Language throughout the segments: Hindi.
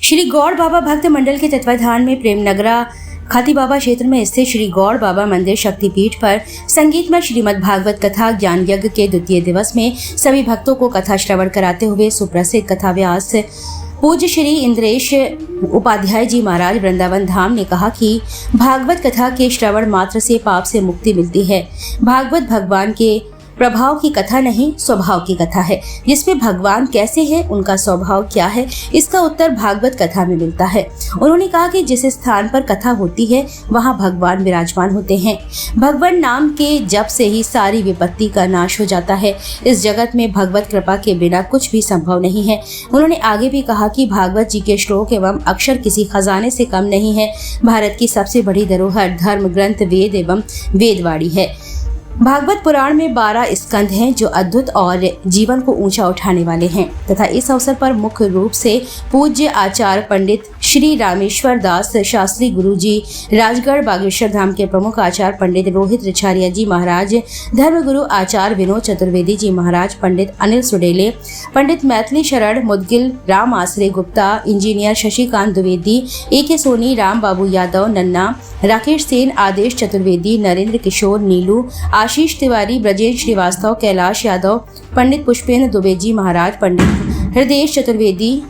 श्री गौड़ बाबा भक्त मंडल के तत्वाधान में प्रेमनगरा खाती बाबा क्षेत्र में स्थित श्री गौड़ बाबा मंदिर शक्तिपीठ पर संगीतमय श्रीमद् भागवत कथा ज्ञान यज्ञ के द्वितीय दिवस में सभी भक्तों को कथा श्रवण कराते हुए सुप्रसिद्ध कथा व्यास पूज्य श्री इंद्रेश उपाध्याय जी महाराज वृंदावन धाम ने कहा कि भागवत कथा के श्रवण मात्र से पाप से मुक्ति मिलती है। भागवत भगवान के प्रभाव की कथा नहीं, स्वभाव की कथा है, जिसमें भगवान कैसे हैं, उनका स्वभाव क्या है, इसका उत्तर भागवत कथा में मिलता है। उन्होंने कहा कि जिस स्थान पर कथा होती है वहां भगवान विराजमान होते हैं। भगवान नाम के जप से ही सारी विपत्ति का नाश हो जाता है। इस जगत में भगवत कृपा के बिना कुछ भी संभव नहीं है। उन्होंने आगे भी कहा कि भागवत जी के श्लोक एवं अक्षर किसी खजाने से कम नहीं है। भारत की सबसे बड़ी धरोहर धर्म ग्रंथ वेद एवं वेदवाणी है। भागवत पुराण में 12 स्कंध हैं जो अद्भुत और जीवन को ऊंचा उठाने वाले हैं तथा इस अवसर पर मुख्य रूप से पूज्य आचार्य पंडित श्री रामेश्वर दास शास्त्री गुरु जी, राजगढ़ बागेश्वर धाम के प्रमुख आचार्य पंडित रोहित रिछारिया जी महाराज, धर्मगुरु आचार्य विनोद चतुर्वेदी जी महाराज, पंडित अनिल सुडेले, पंडित मैथिली शरण मुदगिल, राम आश्रय गुप्ता, इंजीनियर शशिकांत द्विवेदी, ए.के. सोनी, राम बाबू यादव, नन्ना, राकेश सेन, आदेश चतुर्वेदी, नरेंद्र किशोर, नीलू, आशीष तिवारी, ब्रजेश श्रीवास्तव, कैलाश यादव, पंडित पुष्पेंद्र दुबे जी महाराज, पंडित हृदय चतुर्वेदी,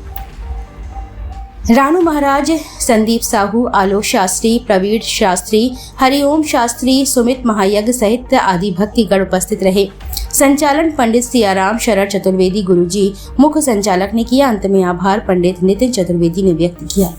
रानू महाराज, संदीप साहू, आलोक शास्त्री, प्रवीण शास्त्री, हरिओम शास्त्री, सुमित महायज्ञ सहित आदि भक्तिगण उपस्थित रहे। संचालन पंडित सियाराम शरण चतुर्वेदी गुरुजी, मुख्य संचालक ने किया। अंत में आभार पंडित नितिन चतुर्वेदी ने व्यक्त किया।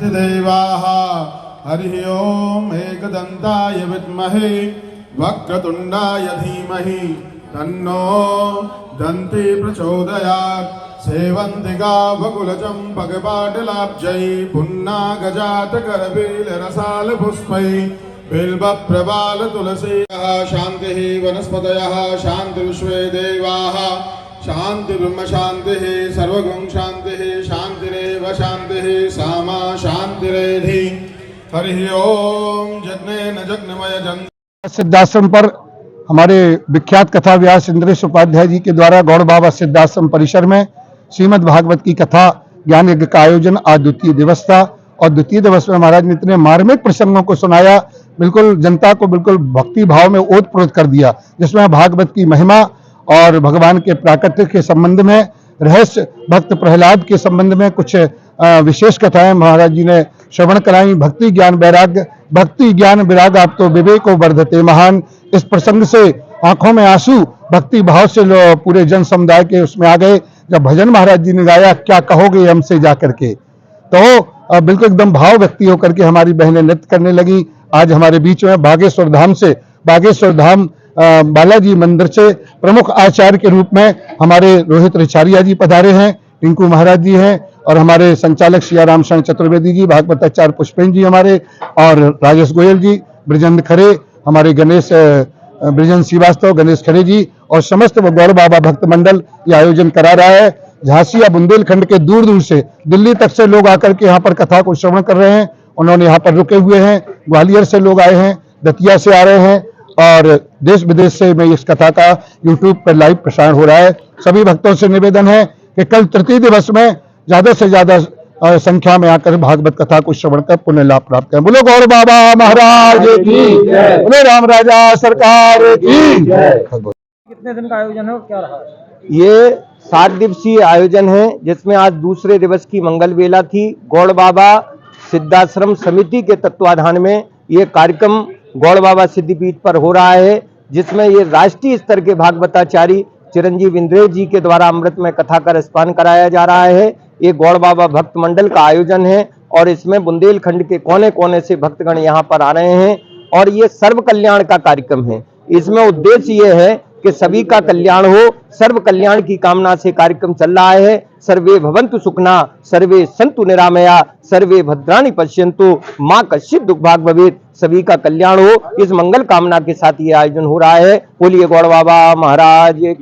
देवाः हरि ओम एकदन्ताय विद्महे वक्रतुण्डाय धीमहि तन्नो दन्ति प्रचोदयात्। सेवन्तिका बकुलचम्पकपाटलाब्जै पुन्नागजातकरबिलरसालपुष्पै बिल्वप्रबालतुलसीः शान्तिः वनस्पतयः शान्तिर्विश्वे देवाः शांति ब्रह्म शांति सर्वगुण शांति शांतिरेव शांति सामा शांतिरेधि। हरि ओम जज्ञेन जज्ञमय जन। सिद्धाश्रम पर हमारे विख्यात कथा व्यास इंद्रेश उपाध्याय जी के द्वारा गौड़ बाबा सिद्धाश्रम परिसर में श्रीमद् भागवत की कथा ज्ञान यज्ञ का आयोजन आज द्वितीय दिवस था और द्वितीय दिवस में महाराज ने इतने मार्मिक प्रसंगों को सुनाया, बिल्कुल जनता को बिल्कुल भक्ति भाव में ओतप्रोत कर दिया, जिसमें भागवत की महिमा और भगवान के प्राकट्य के संबंध में, रहस्य भक्त प्रहलाद के संबंध में कुछ विशेष कथाएं महाराज जी ने श्रवण कराई। भक्ति ज्ञान वैराग आप तो विवेको वर्धते महान। इस प्रसंग से आंखों में आंसू भक्ति भाव से पूरे जन समुदाय के उसमें आ गए। जब भजन महाराज जी ने गाया क्या कहोगे हमसे जा करके, तो बिल्कुल एकदम भाव व्यक्ति होकर के हमारी बहनें नृत्य करने लगी। आज हमारे बीच में बागेश्वर धाम बालाजी मंदिर से प्रमुख आचार्य के रूप में हमारे रोहित रिछारिया जी पधारे हैं, टिंकू महाराज जी हैं और हमारे संचालक सियाराम शरण चतुर्वेदी जी, भागवत आचार्य पुष्पेंद्र जी हमारे, और राजेश गोयल जी, ब्रजेंद्र खरे, हमारे ब्रजेंद्र श्रीवास्तव, गणेश खरे जी और समस्त गौड़ बाबा भक्त मंडल ये आयोजन करा रहा है। झांसी या बुंदेलखंड के दूर दूर से, दिल्ली तक से लोग आकर के यहाँ पर कथा को श्रवण कर रहे हैं। उन्होंने यहाँ पर रुके हुए हैं। ग्वालियर से लोग आए हैं, दतिया से आ रहे हैं और देश विदेश से में इस कथा का YouTube पर लाइव प्रसारण हो रहा है। सभी भक्तों से निवेदन है कि कल तृतीय दिवस में ज्यादा से ज्यादा संख्या में आकर भागवत कथा को श्रवण कर पुण्य लाभ प्राप्त करें। बोलो गौड़ बाबा महाराज की, बोलो राम राजा सरकार की। कितने दिन का आयोजन है और क्या रहा? ये 7 दिवसीय आयोजन है, जिसमें आज दूसरे दिवस की मंगल बेला थी। गौड़ बाबा सिद्धाश्रम समिति के तत्वाधान में ये कार्यक्रम गौड़ बाबा सिद्धिपीठ पर हो रहा है, जिसमें ये राष्ट्रीय स्तर के भागवताचार्य चिरंजीव इंद्रेश जी के द्वारा अमृत में कथा का रसपान कराया जा रहा है। ये गौड़ बाबा भक्त मंडल का आयोजन है और इसमें बुंदेलखंड के कोने कोने से भक्तगण यहाँ पर आ रहे हैं और ये सर्व कल्याण का कार्यक्रम है। इसमें उद्देश्य ये है कि सभी का कल्याण हो, सर्व कल्याण की कामना से कार्यक्रम चल रहा है। सर्वे भवन्तु सुखना, सर्वे सन्तु निरामया, सर्वे भद्राणि पश्यन्तु, मां कश्चित् दुख भाग भवेत्। सभी का कल्याण हो, इस मंगल कामना के साथ ये आयोजन हो रहा है। बोलिए गौड़ बाबा महाराज।